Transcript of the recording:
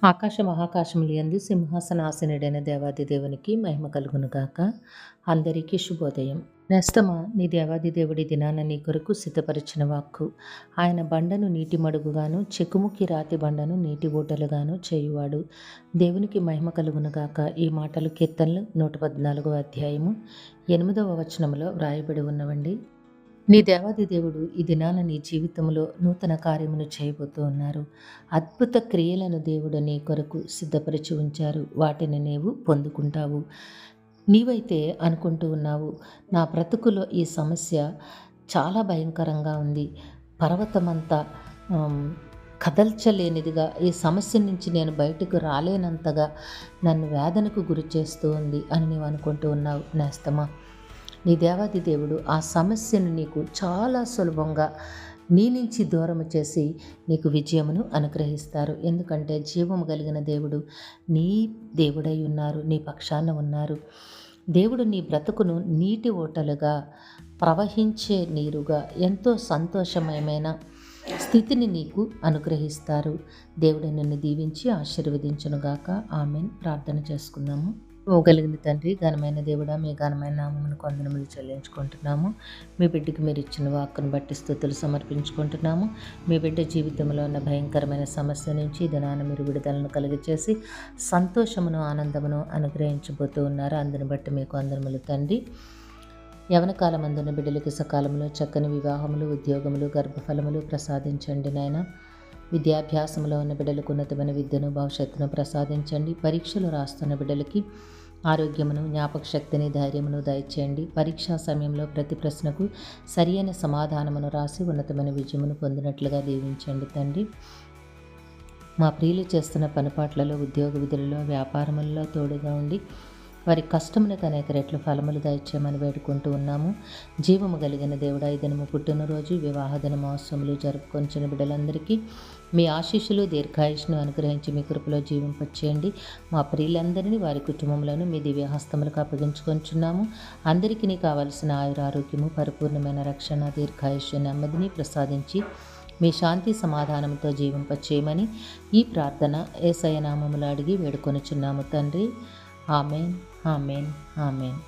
ఆకాశ మహాకాశములందు సింహాసనాసీనుడైన దేవాది దేవునికి మహిమ కలుగునుగాక. అందరికీ శుభోదయం. నేస్తమా, నీ దేవాది దేవుడి దినాన నీ కొరకు సిద్ధపరిచిన వాక్కు. ఆయన బండను నీటి మడుగుగాను, చెకుముకి రాతి బండను నీటి ఊటలుగాను చేయువాడు. దేవునికి మహిమ కలుగునుగాక. ఈ మాటలు కీర్తనలు 114వ అధ్యాయము 8వ వచనములో వ్రాయబడి ఉన్నవండి. నీ దేవాది దేవుడు ఈ దినాన నీ జీవితంలో నూతన కార్యమును చేయబోతూ ఉన్నారు. అద్భుత క్రియలను దేవుడు నీ కొరకు సిద్ధపరిచి ఉంచారు. వాటిని నీవు పొందుకుంటావు. నీవైతే అనుకుంటూ ఉన్నావు, నా బ్రతుకులో ఈ సమస్య చాలా భయంకరంగా ఉంది, పర్వతమంతా కదల్చలేనిదిగా, ఈ సమస్య నుంచి నేను బయటకు రాలేనంతగా నన్ను వేదనకు గురి చేస్తూ ఉంది అని నీవు అనుకుంటూ ఉన్నావు. నేస్తమా, నీ దేవాది దేవుడు ఆ సమస్యను నీకు చాలా సులభంగా నీ నుంచి దూరం చేసి నీకు విజయమును అనుగ్రహిస్తారు. ఎందుకంటే జీవము కలిగిన దేవుడు నీ దేవుడై ఉన్నారు, నీ పక్షాన ఉన్నారు. దేవుడు నీ బ్రతుకును నీటి ఓటలుగా, ప్రవహించే నీరుగా, ఎంతో సంతోషమయమైన స్థితిని నీకు అనుగ్రహిస్తారు. దేవుడు నిన్ను దీవించి ఆశీర్వదించునుగాక. ఆమెన్. ప్రార్థన చేసుకుందాము. కలిగిన తండ్రి, ఘనమైన దేవుడా, మీ ఘనమైన నామమును వందనములు చెల్లించుకుంటున్నాము. మీ బిడ్డకి మీరు ఇచ్చిన వాక్కును బట్టి స్తుతులు సమర్పించుకుంటున్నాము. మీ బిడ్డ జీవితంలో ఉన్న భయంకరమైన సమస్య నుంచి దినాన మీరు విడుదలను కలిగచేసి సంతోషమును, ఆనందమును అనుగ్రహించబోతూ ఉన్నారు. అందుని బట్టి మీకు వందనములు తండ్రి. యవన కాలమందున్న బిడ్డలకి సకాలంలో చక్కని వివాహములు, ఉద్యోగములు, గర్భఫలములు ప్రసాదించండి నాయన. విద్యాభ్యాసంలో ఉన్న బిడ్డలకు ఉన్నతమైన విద్యను, భవిష్యత్తును ప్రసాదించండి. పరీక్షలు రాస్తున్న బిడ్డలకి ఆరోగ్యమును, జ్ఞాపక శక్తిని, ధైర్యమును దయచేయండి. పరీక్షా సమయంలో ప్రతి ప్రశ్నకు సరియైన సమాధానమును రాసి ఉన్నతమైన విజయమును పొందినట్లుగా దీవించండి తండ్రి. మా ప్రియులు చేస్తున్న పనిపాట్లలో, ఉద్యోగ విధులలో, వ్యాపారములలో తోడుగా ఉండి వారి కష్టమునకు అనేక రెట్లు ఫలములు దయచేయమని వేడుకుంటూ ఉన్నాము. జీవము కలిగిన దేవుడా, ఈ దినము పుట్టినరోజు, వివాహ దిన మహోత్సవములు జరుపుకొంచిన బిడ్డలందరికీ మీ ఆశీస్సులు, దీర్ఘాయుష్ను అనుగ్రహించి మీ కృపలో జీవింపచేయండి. మా ప్రియులందరినీ, వారి కుటుంబములను మీ దివ్యహస్తములకు అప్పగించుకొంచున్నాము. అందరికీ కావలసిన ఆయురారోగ్యము, పరిపూర్ణమైన రక్షణ, దీర్ఘాయుష్య, నెమ్మదిని ప్రసాదించి మీ శాంతి సమాధానంతో జీవింపచేయమని ఈ ప్రార్థన యేసయ్య నామములో అడిగి వేడుకొనుచున్నాము తండ్రి. Amen, amen, amen.